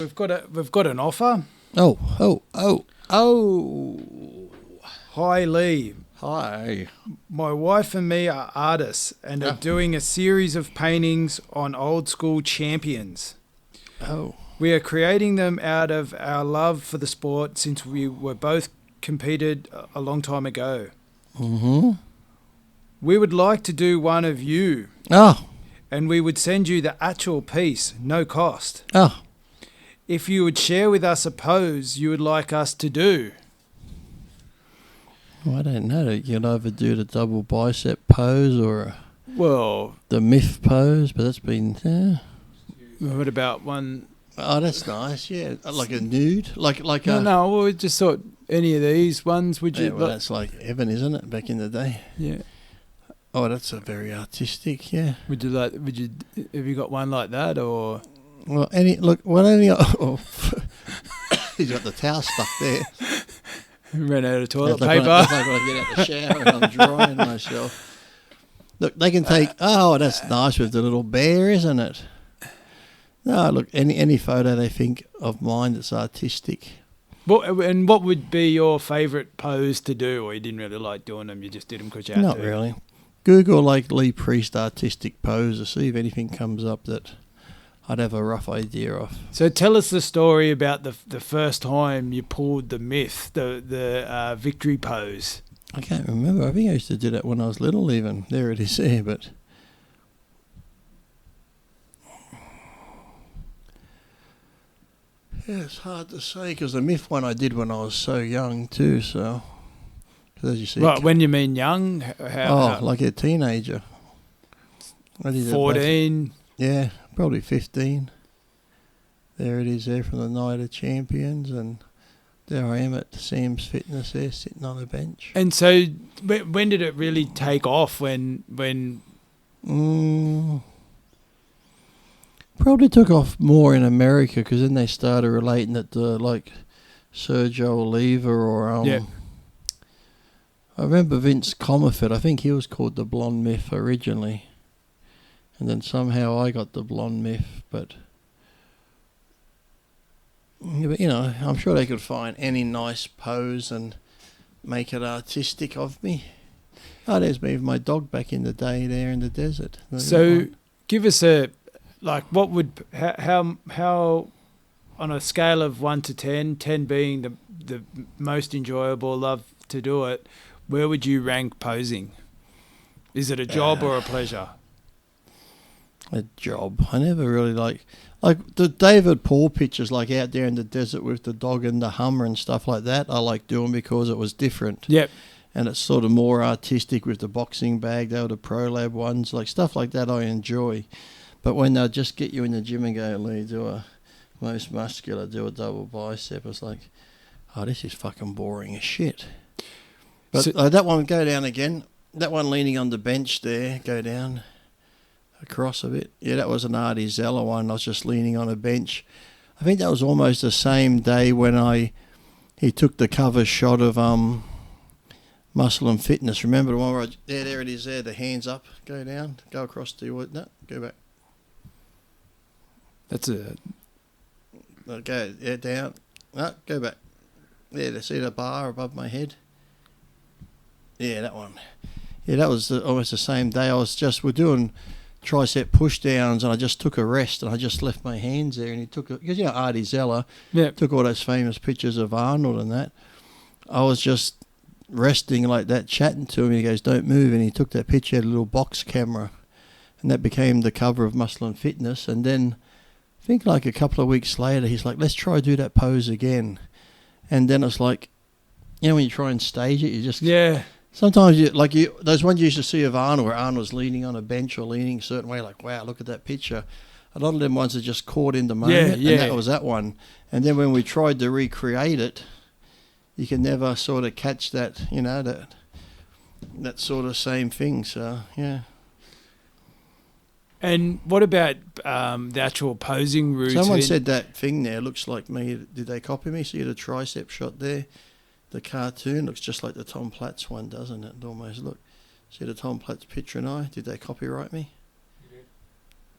We've got an offer. Oh. Hi Lee. Hi. My wife and me are artists and are doing a series of paintings on old school champions. Oh. We are creating them out of our love for the sport since we were both competed a long time ago. Mm-hmm. We would like to do one of you. Oh. And we would send you the actual piece, no cost. Oh. If you would share with us a pose you would like us to do. Well, I don't know. You'll either do the double bicep pose or the myth pose, but that's been... What about one... Oh, that's nice, yeah. Like a nude? No, we just thought any of these ones, would you... Yeah, well, that's like Evan, isn't it, back in the day? Yeah. Oh, that's a very artistic, yeah. Have you got one like that, or... Well, he's got the towel stuck there. Ran out of toilet paper. It's like when I get out the shower and I'm drying myself. Look, they can take... that's nice with the little bear, isn't it? No, look, any photo they think of mine that's artistic. And what would be your favourite pose to do, or you didn't really like doing them, you just did them because you had to? Not really. Google Lee Priest artistic pose to see if anything comes up that I'd have a rough idea of. So tell us the story about the first time you pulled the myth, the victory pose. I can't remember. I think I used to do that when I was little even. There it is there, but... Yeah, it's hard to say because the myth one I did when I was so young too, so... As you see, right, when you mean young? How, like a teenager. I did 14? Yeah, probably 15. There it is there from the Night of Champions, and there I am at Sam's Fitness there, sitting on a bench. And so when did it really take off? When probably took off more in America because then they started relating it to like Sergio Oliva or... yeah. I remember Vince Comerford, I think he was called the Blonde Myth originally. And then somehow I got the Blonde Myth, but I'm sure they could find any nice pose and make it artistic of me. Oh, there's me with my dog back in the day there in the desert. So give us how on a scale of 1 to 10, 10 being the most enjoyable, love to do it, where would you rank posing? Is it a job or a pleasure? A job. I never really like the David Paul pictures, like out there in the desert with the dog and the Hummer and stuff like that. I like doing because it was different. Yep. And it's sort of more artistic with the boxing bag. They were the ProLab ones, like stuff like that. I enjoy. But when they'll just get you in the gym and go, Lee, do a most muscular, do a double bicep, it's like, oh, this is fucking boring as shit. But that one, go down again. That one leaning on the bench there, go down across a bit. Yeah, that was an Artie Zeller one. I was just leaning on a bench. I think that was almost the same day when he took the cover shot of Muscle and Fitness. Remember the one where there it is there, the hands up, go down, go across to your... No, go back. That's it. Go, yeah, down. No, go back. Yeah, to see the bar above my head. Yeah, that one. Yeah, that was almost the same day. We're doing tricep push downs, and I just took a rest, and I just left my hands there, and he took it, because Artie Zeller took all those famous pictures of Arnold and that. I was just resting like that, chatting to him. He goes, "Don't move," and he took that picture, had a little box camera, and that became the cover of Muscle and Fitness. And then I think like a couple of weeks later, he's like, "Let's try do that pose again." And then it's like, when you try and stage it, you just... Yeah. Sometimes those ones you used to see of Arnold, where Arnold's leaning on a bench or leaning a certain way, like, wow, look at that picture. A lot of them ones are just caught in the moment, and that was that one. And then when we tried to recreate it, you can never sort of catch that, that sort of same thing. So, yeah. And what about the actual posing routine? Someone said that thing there looks like me. Did they copy me? See the tricep shot there? The cartoon looks just like the Tom Platz one, doesn't it? It almost look. See the Tom Platz picture and I? Did they copyright me? You did.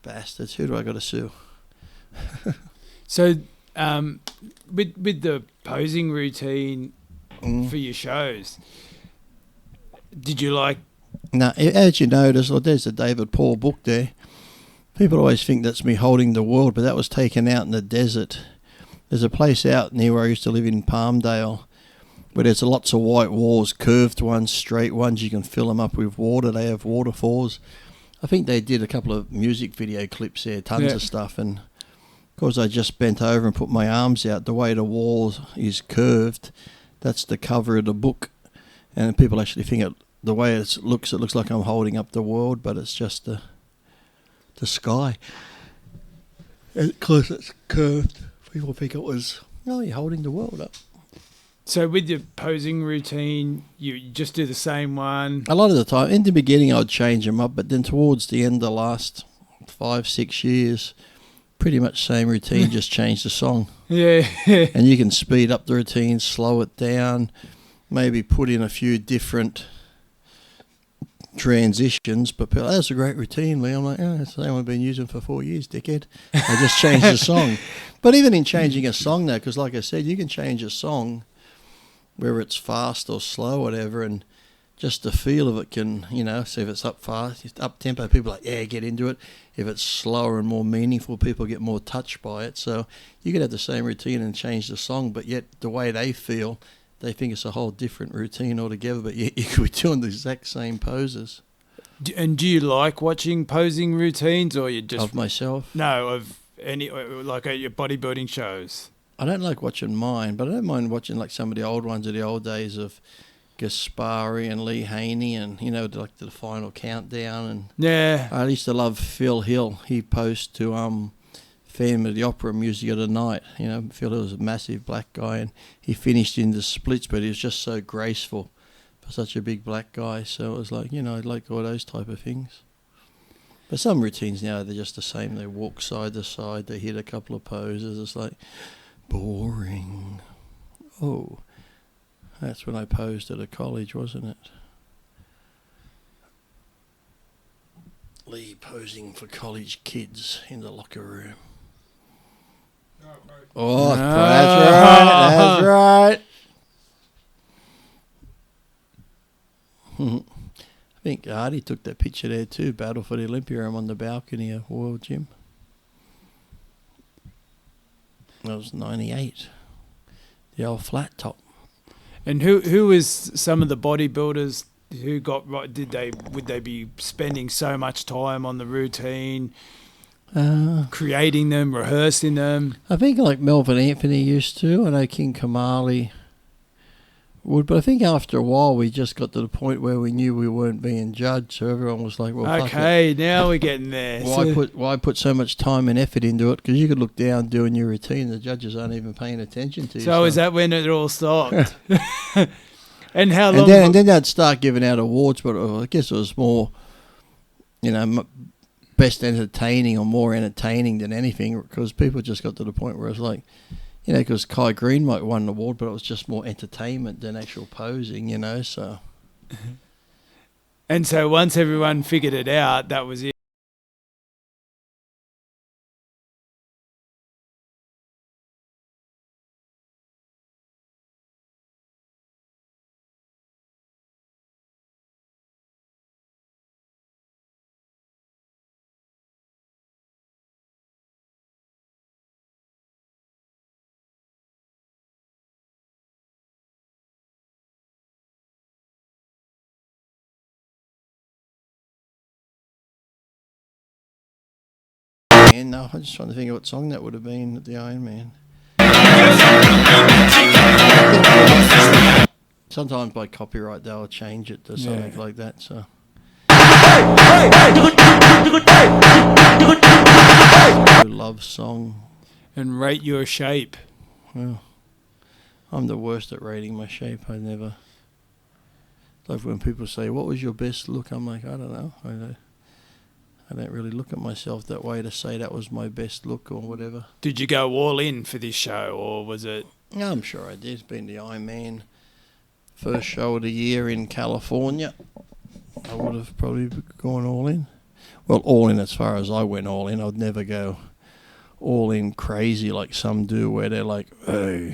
Bastards. Who do I got to sue? So With the posing routine Mm. for your shows, did you like? Now, as you notice, there's the David Paul book there. People always think that's me holding the world, but that was taken out in the desert. There's a place out near where I used to live in Palmdale where there's lots of white walls, curved ones, straight ones. You can fill them up with water. They have waterfalls. I think they did a couple of music video clips there, tons of stuff. And because I just bent over and put my arms out, the way the wall is curved, that's the cover of the book. And people actually think the way it looks like I'm holding up the world, but it's just the sky. Because it's curved, people think it was, you're holding the world up. So with your posing routine, you just do the same one? A lot of the time, in the beginning I'd change them up, but then towards the end of the last 5-6 years, pretty much same routine, just change the song. Yeah. And you can speed up the routine, slow it down, maybe put in a few different transitions, but people, that's a great routine, Lee. I'm like, that's the same I've been using for 4 years, dickhead. I just changed the song. But even in changing a song though, because like I said, you can change a song whether it's fast or slow, whatever, and just the feel of it can, so if it's up fast, up tempo, people are like, get into it. If it's slower and more meaningful, people get more touched by it. So you could have the same routine and change the song, but yet the way they feel, they think it's a whole different routine altogether, but yet you could be doing the exact same poses. And do you like watching posing routines, or you just... Of myself? No, of any, like at your bodybuilding shows? I don't like watching mine, but I don't mind watching like some of the old ones of the old days of Gaspari and Lee Haney and, like the final countdown. And yeah. I used to love Phil Hill. He posed to Phantom of the Opera Music of the Night. Phil Hill was a massive black guy, and he finished in the splits, but he was just so graceful for such a big black guy. So it was like, I like all those type of things. But some routines now, they're just the same. They walk side to side, they hit a couple of poses. It's like, boring. Oh, that's when I posed at a college, wasn't it? Lee posing for college kids in the locker room. Oh, that's right. I think Artie took that picture there too, Battle for the Olympia. I'm on the balcony of World Gym. That was 98. The old flat top. And who is some of the bodybuilders who got right? Would they be spending so much time on the routine, creating them, rehearsing them? I think like Melvin Anthony used to. I know King Kamali would, but I think after a while we just got to the point where we knew we weren't being judged, so everyone was like, well, okay, now we're getting there. Why put so much time and effort into it? Because you could look down doing your routine, the judges aren't even paying attention to you. So is that when it all stopped? And how long? And then they'd start giving out awards, but I guess it was more, best entertaining or more entertaining than anything, because people just got to the point where it's like, because Kai Green might won an award, but it was just more entertainment than actual posing, so. And so once everyone figured it out, that was it. And no, I'm just trying to think of what song that would have been at the Iron Man. Sometimes by copyright they'll change it to something like that. So. Love song. And rate your shape. Well, I'm the worst at rating my shape. I never. Like when people say, "What was your best look?" I'm like, I don't know. I don't really look at myself that way to say that was my best look or whatever. Did you go all in for this show, or was it? Yeah, I'm sure I did. It's been the Iron Man first show of the year in California. I would have probably gone all in. Well, all in as far as I went all in. I'd never go all in crazy like some do, where they're like, oh,